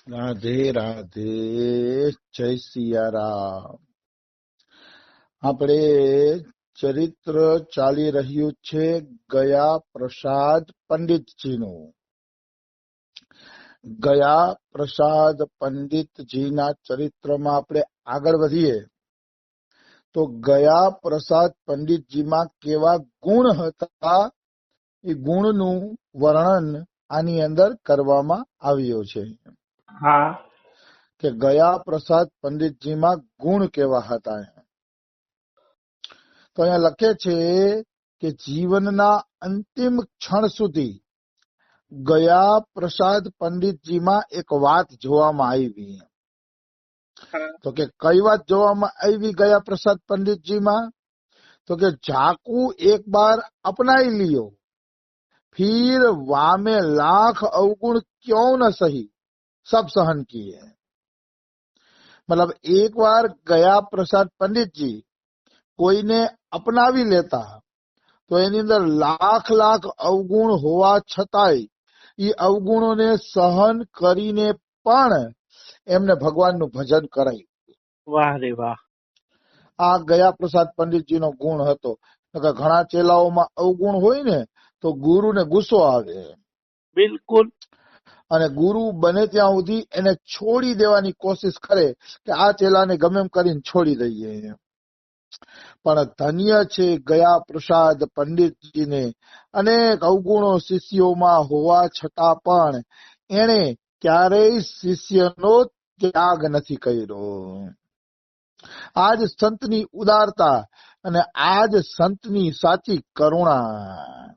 રાધે રાધે, જય સિયારામ. આપણે ચરિત્ર ચાલી રહ્યું છે ગયા પ્રસાદ પંડિતજીનું. ગયા પ્રસાદ પંડિતજીના ચરિત્રમાં આપણે આગળ વધીએ તો ગયા પ્રસાદ પંડિતજીમાં કેવા ગુણ હતા એ ગુણનું વર્ણન આની અંદર કરવામાં આવ્યું છે. હા, કે ગયા પ્રસાદ પંડિતજીમાં ગુણ કેવા હતા. તો અહીંયા લખે છે કે જીવનના અંતિમ ક્ષણ સુધી ગયા પ્રસાદ પંડિતજીમાં એક વાત જોવામાં આવી. તો કે કઈ વાત જોવામાં આવી ગયા પ્રસાદ પંડિતજીમાં? તો કે જાકू एक बार अपनाई लियो, फिर वामे लाख अवगुण क्यों न सही, सब सहन किए. मतलब एक बार ગયા પ્રસાદ પંડિતજી કોઈને અપનાવી લેતા તો એની અંદર લાખ લાખ અવગુણ હોવા છતાંય એ અવગુણોને સહન કરીને પણ એમને ભગવાનનું ભજન કરાયું. વાહ રે વાહ. આ ગયા પ્રસાદ પંડિતજીનો ગુણ હતો. ઘણા ચેલાઓમાં અવગુણ હોય ને તો ગુરુને ગુસ્સો આવે, બિલકુલ. અને ગુરુ બને ત્યાં સુધી એને છોડી દેવાની કોશિશ કરે કે આ ચેલાને ગમે એમ કરીને છોડી દઈએ. પણ ધન્ય છે ગયા પ્રસાદ પંડિતજીને. અનેક અવગુણો શિષ્યોમાં હોવા છતાં પણ એને ક્યારેય શિષ્યનો ત્યાગ નથી કર્યો. આજ સંતની ઉદારતા અને આજ સંતની સાચી કરુણા.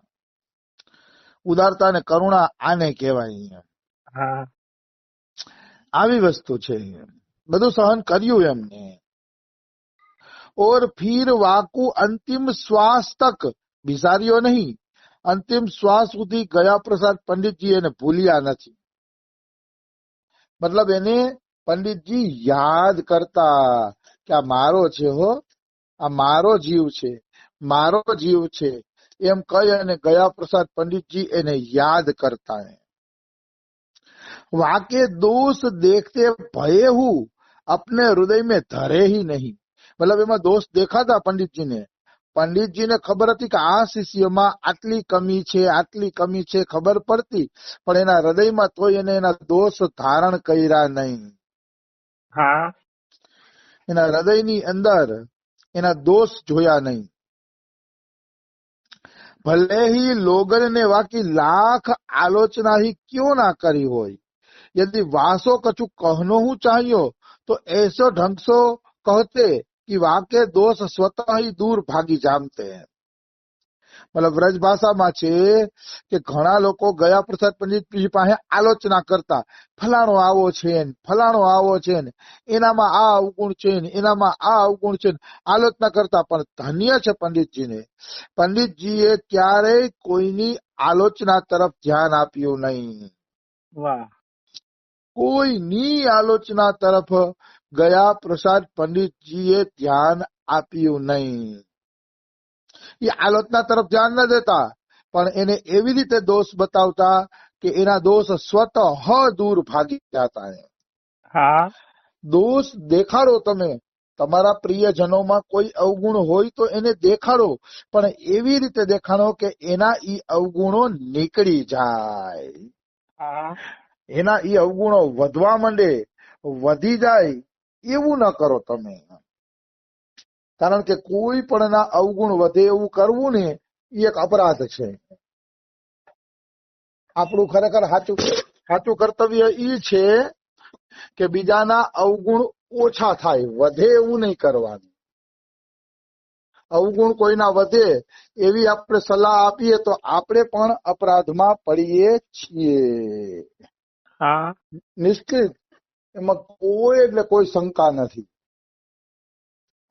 ઉદારતા અને કરુણા આને કહેવાય. હા, આવી વસ્તુ છે. બધું સહન કર્યું એમને. और फिर वाकू अंतिम श्वास तक बिसारियो नहीं. અંતિમ શ્વાસ સુધી ગયા પ્રસાદ પંડિતજી એને ભૂલ્યા નથી. મતલબ એને પંડિતજી યાદ કરતા કે આ મારો છે, હો આ મારો જીવ છે, મારો જીવ છે એમ કહી અને ગયા પ્રસાદ પંડિતજી એને યાદ કરતા. વાકે दोष देखते भये हूँ अपने हृदय में धरे ही नहीं. મતલબ એમાં દોષ દેખાતા પંડિતજીને. પંડિતજીને ખબર હતી કે આ શિષ્યમાં આટલી કમી છે, આટલી કમી છે, ખબર પડતી, પણ એના હૃદયમાં તોય એને એના દોષ ધારણ કર્યા નહીં. હા, એના હૃદયની અંદર એના દોષ જોયા નહીં. ભલે ही लोगन ने वाकी लाख आलोचना ही क्यों ना करी होय, यदि वासो कछु कहनो हूँ चाहियो तो ऐसो ढंग सो कहते कि वाके दोष स्वतः ही दूर भागी जामते हैं. મતલબ વ્રજ ભાષામાં છે કે ઘણા લોકો ગયા પ્રસાદ પંડિતજી પાસે આલોચના કરતા, ફલાણો આવો છે ને ફલાણો આવો છે ને એનામાં આ અવગુણ છે ને એનામાં આ અવગુણ છે ને આલોચના કરતા. પણ ધન્ય છે પંડિતજીને. પંડિતજીએ ક્યારેય કોઈની આલોચના તરફ ધ્યાન આપ્યું નહીં. વાહ. કોઈની આલોચના તરફ ગયા પ્રસાદ પંડિતજીએ ધ્યાન આપ્યું નહીં. એ આલોચના તરફ ધ્યાન ન દેતા, પણ એને એવી રીતે દોષ બતાવતા કે એના દોષ સ્વતઃ દૂર ભાગી જતા. હા, દોષ દેખાડો તમે. તમારા પ્રિયજનોમાં કોઈ અવગુણ હોય તો એને દેખાડો, પણ એવી રીતે દેખાડો કે એના ઈ અવગુણો નીકળી જાય. હા, એના ઈ અવગુણો વધવા માંડે, વધી જાય, એવું ન કરો તમે. કારણ કે કોઈ પણ ના અવગુણ વધે એવું કરવું ને એ એક અપરાધ છે. આપણું ખરેખર સાચું કર્તવ્ય ઈ છે કે બીજાના અવગુણ ઓછા થાય, વધે એવું નહીં કરવાનું. અવગુણ કોઈના વધે એવી આપણે સલાહ આપીએ તો આપણે પણ અપરાધમાં પડીએ છીએ. હા, નિશ્ચિત, એમાં કોઈ એટલે કોઈ શંકા નથી.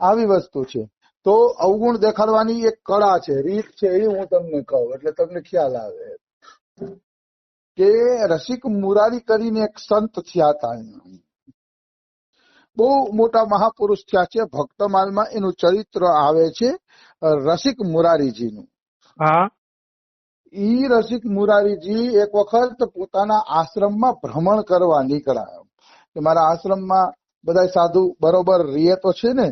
આવી વસ્તુ છે. તો અવગુણ દેખાડવાની એક કળા છે, રીત છે, એ હું તમને કહું એટલે તમને ખ્યાલ આવે કે રસિક મુરારી કરીને એક સંત થયા હતા. બહુ મોટા મહાપુરુષ થયા છે. ભક્તમાલમાં એનું ચરિત્ર આવે છે રસિક મુરારીજીનું. હા, ઈ રસિક મુરારીજી એક વખત પોતાના આશ્રમમાં ભ્રમણ કરવા નીકળ્યા. કે મારા આશ્રમમાં બધા સાધુ બરોબર રીએ તો છે ને,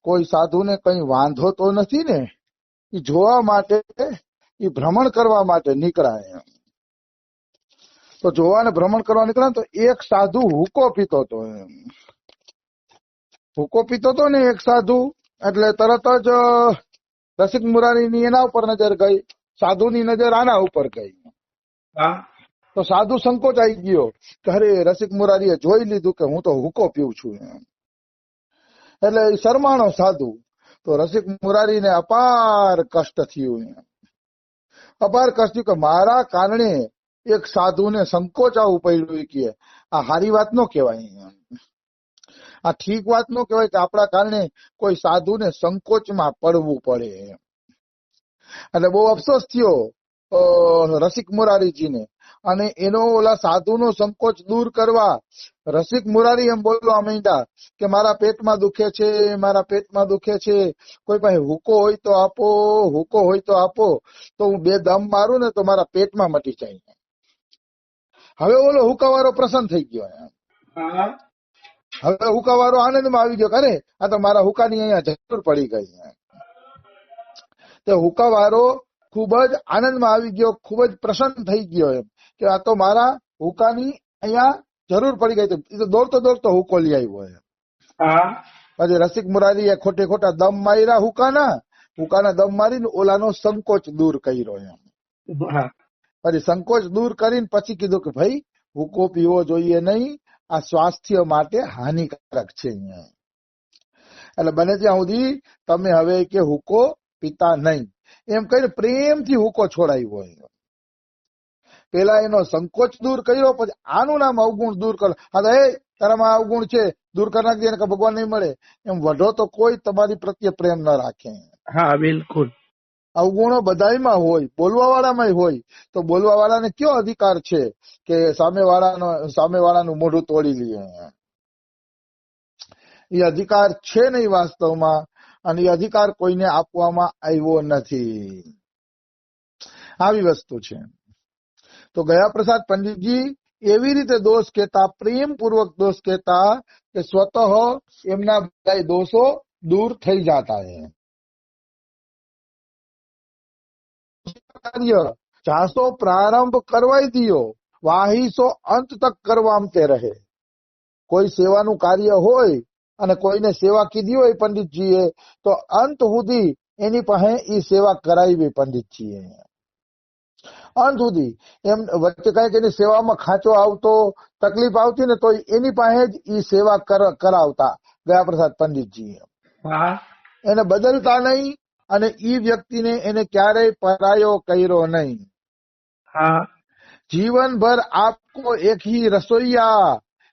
કોઈ સાધુને કઈ વાંધો તો નથી ને? એ જોવા માટે, એ ભ્રમણ કરવા માટે નીકળાય. તો જોવા ને ભ્રમણ કરવા નીકળ્યા તો એક સાધુ હુકો પીતો હતો. હુકો પીતો હતો ને એક સાધુ, એટલે તરત જ રસિક મુરારીની એના ઉપર નજર ગઈ, સાધુની નજર આના ઉપર ગઈ. હા તો સાધુ સંકોચાઈ ગયો કે અરે રસિક મુરારીએ જોઈ લીધું કે હું તો હુકો પીઉં છું. એટલે એ શરમાણો સાધુ. તો રસિક મુરારીને અપાર કષ્ટ થયું. અપાર કષ્ટ થયું કે મારા કારણે એક સાધુને સંકોચાવું પડ્યું. કે આ હારી વાત નો કહેવાય, આ ઠીક વાત નો કહેવાય કે આપણા કારણે કોઈ સાધુને સંકોચમાં પડવું પડે. એટલે બહુ અફસોસ થયો રસિક મુરારીજીને. અને એનો ઓલા સાધુનો સંકોચ દૂર કરવા રસિક મુરારી એમ બોલવા માંડ્યા કે મારા પેટમાં દુખે છે, મારા પેટમાં દુખે છે, કોઈ પાસે હુકો હોય તો આપો, હુકો હોય તો આપો, તો હું 2 દમ મારું ને તો મારા પેટમાં મટી જાય. હવે ઓલો હુકાવાળો પ્રસન્ન થઈ ગયો. હા હવે હુકાવાળો આનંદમાં આવી ગયો. અરે આ તો મારા હુકાની અહીંયા જરૂર પડી ગઈ. તે હુકાવાળો ખૂબ જ આનંદમાં આવી ગયો, ખૂબ જ પ્રસન્ન થઈ ગયો એમ કે આ તો મારા હુકાની અહીંયા જરૂર પડી ગઈ. એ તો દોડતો દોડતો હુકો લઈ આવ્યો. હા પછી રસિક મુરારીએ ખોટે ખોટા દમ માર્યા હુકાના દમ મારીને ઓલાનો સંકોચ દૂર કર્યો એમ. હા પછી સંકોચ દૂર કરીને પછી કીધું કે ભાઈ હુકો પીવો જોઈએ નહીં, આ સ્વાસ્થ્ય માટે હાનિકારક છે. એટલે બને ત્યાં સુધી તમે હવે કે હુકો પીતા નહીં એમ કહીને પ્રેમથી હુકો છોડાવ્યો હોય. પેલા એનો સંકોચ દૂર કર્યો, પછી આનું નામ અવગુણ દૂર કરો. હા એ તારામાં અવગુણ છે, દૂર કરી નાખજે કે ભગવાન નહીં મળે એમ વઢો તો કોઈ તમારી પ્રત્યે પ્રેમ ન રાખે. હા બિલકુલ. અવગુણો બધાયમાં હોય, બોલવા વાળામાં હોય. તો બોલવા વાળાને કયો અધિકાર છે કે સામેવાળાનું મોઢું તોડી લે? એ અધિકાર છે નહીં વાસ્તવમાં, અને એ અધિકાર કોઈને આપવામાં આવ્યો નથી. આવી વસ્તુ છે. તો ગયા પ્રસાદ પંડિતજી એવી રીતે દોષ કહેતા, પ્રેમપૂર્વક દોષ કહેતા કે સ્વતઃ એમના બધા દોષો દૂર થઈ જતા. ચાસો પ્રારંભ કરવાઈ દિયો, વાહીસો અંત તક કરવામ તે રહે. કોઈ સેવાનું કાર્ય હોય અને કોઈને સેવા કીધી હોય પંડિતજીએ, તો અંત સુધી એની પાસે એ સેવા કરાવી પંડિતજીએ. અંત સુધી એમ વચ્ચે કઈક એની સેવામાં ખાંચો આવતો, તકલીફ આવતી ને તો એની પાસે જ એ સેવા કરાવતા ગયા પ્રસાદ પંડિતજી. હા એને બદલતા નહીં અને ઈ વ્યક્તિને એને ક્યારેય પરાયો કર્યો નહીં. હા जीवन भर आपको एक ही रसोईया,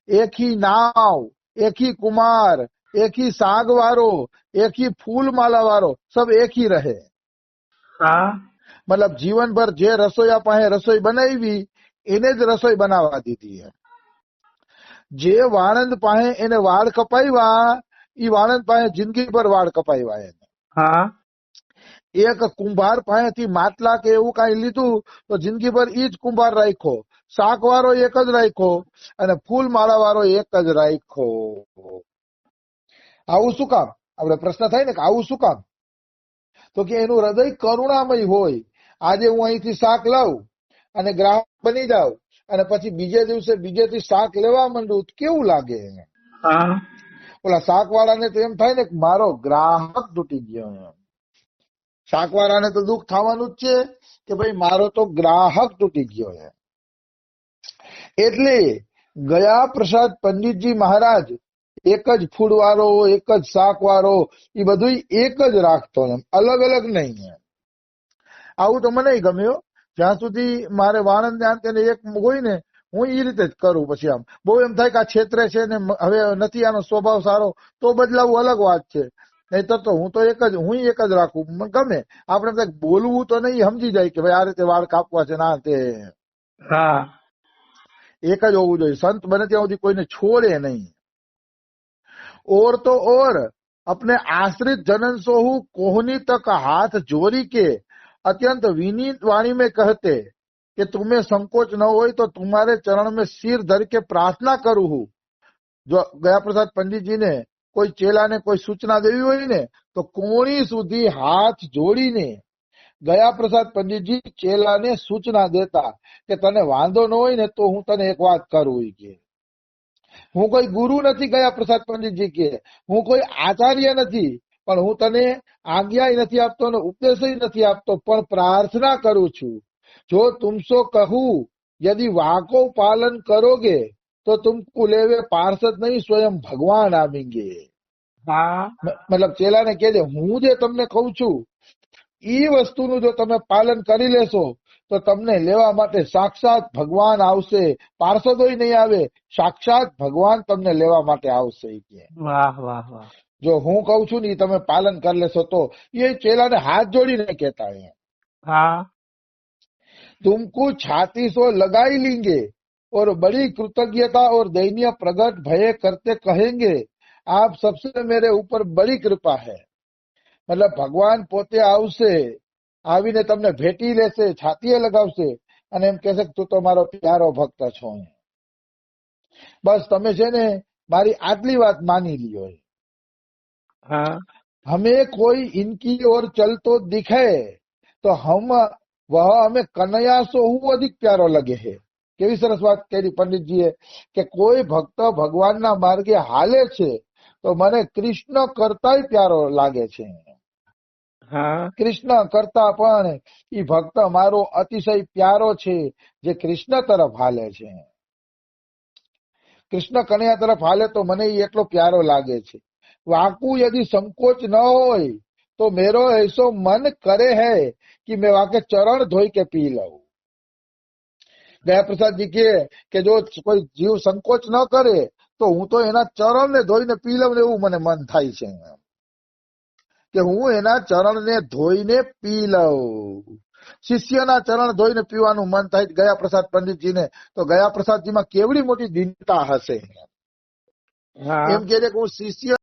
एक ही नाव, एक ही कुमार, एक ही साग वारो, एक ही फूल माला वारो, सब एक ही रहे. હા मतलब जीवन भर जे रसोईया पाहे रसोई बनावी એને જ રસોઈ બનાવવા દીધી. જે વાણંદ પાસે એને વાળ કપાવ્યા, ઈ વાણંદ પાસે જિંદગી ભર વાળ કપાવ્યા એને. હા એક કુંભાર પાસેથી માટલા કે એવું કઈ લીધું તો જિંદગી ભર ઈ જ કુંભાર રાખ્યો, શાક વાળો એક જ રાખ્યો અને ફૂલ માળા વાળો એક જ રાખ્યો. આવું શું કામ? આપણે પ્રશ્ન થાય ને કે આવું શું કામ? તો કે એનું હૃદય કરુણામય હોય. આજે હું અહીંથી શાક લાવું અને ગ્રાહક બની જાઉં અને પછી બીજે દિવસે બીજેથી શાક લેવા માંડું, કેવું લાગે? હા ઓલા શાક વાળાને તો એમ થાય ને કે મારો ગ્રાહક તૂટી ગયો. શાકવાળાને તો દુઃખ થવાનું જ છે કે ભાઈ મારો તો ગ્રાહક તૂટી ગયો છે. એટલે ગયા પ્રસાદ પંડિતજી મહારાજ એક જ ફૂડ વાળો, એક જ શાક વાળો, એ બધું એક જ રાખતો, એમ અલગ અલગ નહીં. આવું તો મને ગમ્યું. જ્યાં સુધી મારે વાણંદ ને એક હોય ને, હું એ રીતે જ કરું. પછી આમ બહુ એમ થાય કે આ ક્ષેત્રે છે ને હવે નથી આનો સ્વભાવ સારો, તો બદલાવું અલગ વાત છે. નહીં તો હું તો એક જ રાખું. મને ગમે. આપણે બોલવું તો નહીં, સમજી જાય કે ભાઈ આ રીતે વાળ કાપવા છે ના તે. હા એક જ હોવું જોઈએ. સંત બને ત્યાં સુધી કોઈને છોડે નહીં. और तो और अपने आश्रित जनन सोहू कोहनी तक हाथ जोड़ी के अत्यंत विनीत वाणी में कहते कि तुम्हें संकोच न हो तो तुम्हारे चरण में सिर धर के प्रार्थना करूं हूं જો ગયા પ્રસાદ પંડિતજીને કોઈ ચેલાને કોઈ સૂચના દેવી હોય ને તો કોણી સુધી હાથ જોડીને ગયા પ્રસાદ પંડિતજી ચેલાને સૂચના દેતા કે તને વાંધો ન હોય ને તો હું તને એક વાત કરું કે હું કોઈ ગુરુ નથી, ગયા પ્રસાદ પંડિતજી કે હું કોઈ આચાર્ય નથી, પણ હું તને આજ્ઞા નથી આપતો અને ઉપદેશ નથી આપતો, પણ પ્રાર્થના કરું છું, જો તુમસો કહું यदि वाको पालन करोगे तो तुम कुलेवे पार्षद नहीं स्वयं भगवान आवेंगे। હા मतलब चेला ने कह दे हूँ जे तमने कहूं छू ई वस्तुનું જો તમે પાલન કરી લેશો તો તમને લેવા માટે સાક્ષાત ભગવાન આવશે, પાર્ષદોય નહીં આવે, સાક્ષાત ભગવાન તમને લેવા માટે આવશે કે વાહ વાહ વાહ જો હું કહું છું ને તમે પાલન કરી લેશો તો એ ચેલાને હાથ જોડીને કહેતા હે હા तुमको छाती सो लगाई लेंगे और बड़ी कृतज्ञता और दैन्य प्रकट भय करते कहेंगे आप सबसे मेरे ऊपर बड़ी कृपा है। मतलब भगवान पोते आवशे, आवीने तमने भेटी लेशे, छातीए लगावशे અને એમ કહેશે તું તો મારો પ્યારો ભક્ત છો, બસ તમે છે ને મારી આટલી વાત માની લ્યો। હા हमें कोई इनकी ओर चलतो दिखे तो हम वह हमें कन्हैया सो हूँ अधिक प्यारो लगे है। केवी सरस बात कही पंडितजीए કે કોઈ ભક્ત ભગવાનના માર્ગે હાલે છે તો મને કૃષ્ણ કરતાય પ્યારો લાગે છે। હા કૃષ્ણ કરતા પણ ઈ ભક્ત મારો અતિશય પ્યારો છે જે કૃષ્ણ તરફ હાલે છે। કૃષ્ણ કનૈયા તરફ હાલે તો મને ઈ એટલો પ્યારો લાગે છે। वाकू यदि संकोच न होय तो मेरो ऐसो मन करे है कि मैं वाके चरण धोई के पी लूं। दया प्रसाद जी के जो कोई जीव संकोच न करे तो हूँ तो एना चरण ने धोईने पी लऊं एवं मने मन थाय छे કે હું એના ચરણને ધોઈને પી લઉં। શિષ્યના ચરણ ધોઈને પીવાનું મન થાય ગયા પ્રસાદ પંડિતજીને તો ગયા પ્રસાદજીમાં કેવડી મોટી દીનતા હશે। હા એમ કે હું શિષ્ય